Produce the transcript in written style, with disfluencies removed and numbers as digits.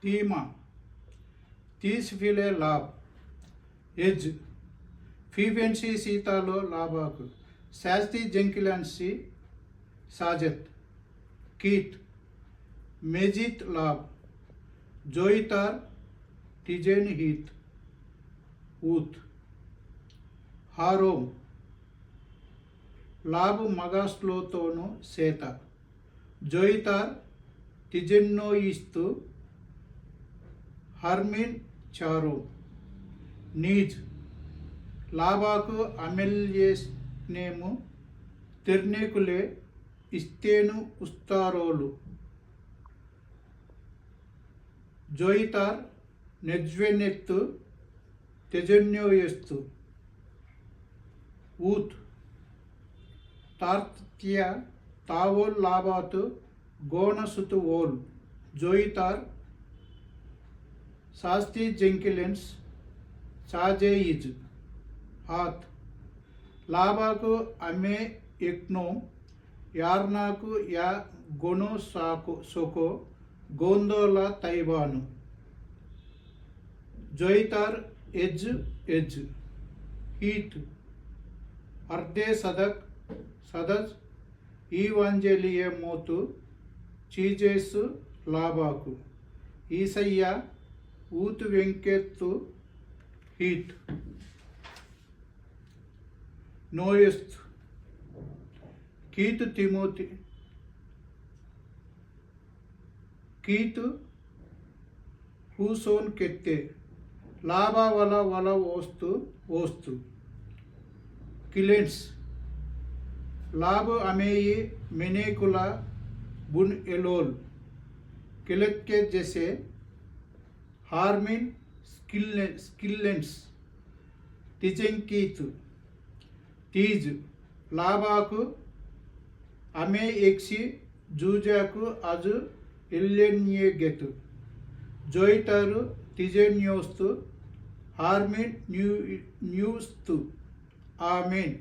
टीमा, तीसफिले लाभ, एज, फीवेंसी सीतालो लाभाक, शास्ती जेंकिलेंसी साजत, कीट, मेजित लाभ, जोइतार टिजेन हीत, ऊत, हारोम, लाभ मगास्लोतोनु सेता, जोइतार टिजेन्नोइस्तु, हर्मिन चारो, नीज, लाभाकु अमेल्येस्नेमु, तिर्नेकुले इस्तेनु उस्तारोलु, जोइतार नेज्वेनेत्तु तेजन्योयस्तु, ऊत, तार्त्या तावोल लाभातु गोणसुतु ओल, जोइतार शास्ती जेंकिलेंस चाजेइज, हाथ, लाभाकु अमे एक्नो, यार्नाकु या गोनो सोको, गोंदोला तैबानु, जोइतार एज एज, हीट, अर्धे सदक सदज, ఈవాంజలియే మోతు, చీజేసు లాభాకు, ఈసయ్య ఊతు వెంకెత్తు హీట్, నోయస్తు, కీతు తిమోతి, కీతు హూసోన్ కెత్తే, లాభ వల వల ఓస్తు ఓస్తు, కిలెన్స్, लाभ अमेयी मेनेकुला बुन एलोल, किलत के जैसे हार्मिन स्किलेंस, टिजेंकीतु, तीज, लाभाकु अमे एक्सी जूजाकु अजु एल्लेन्येगेतु, जोइतारु टिजेन्योस्तु, हार्मिन न्यूस्तु, आमेन।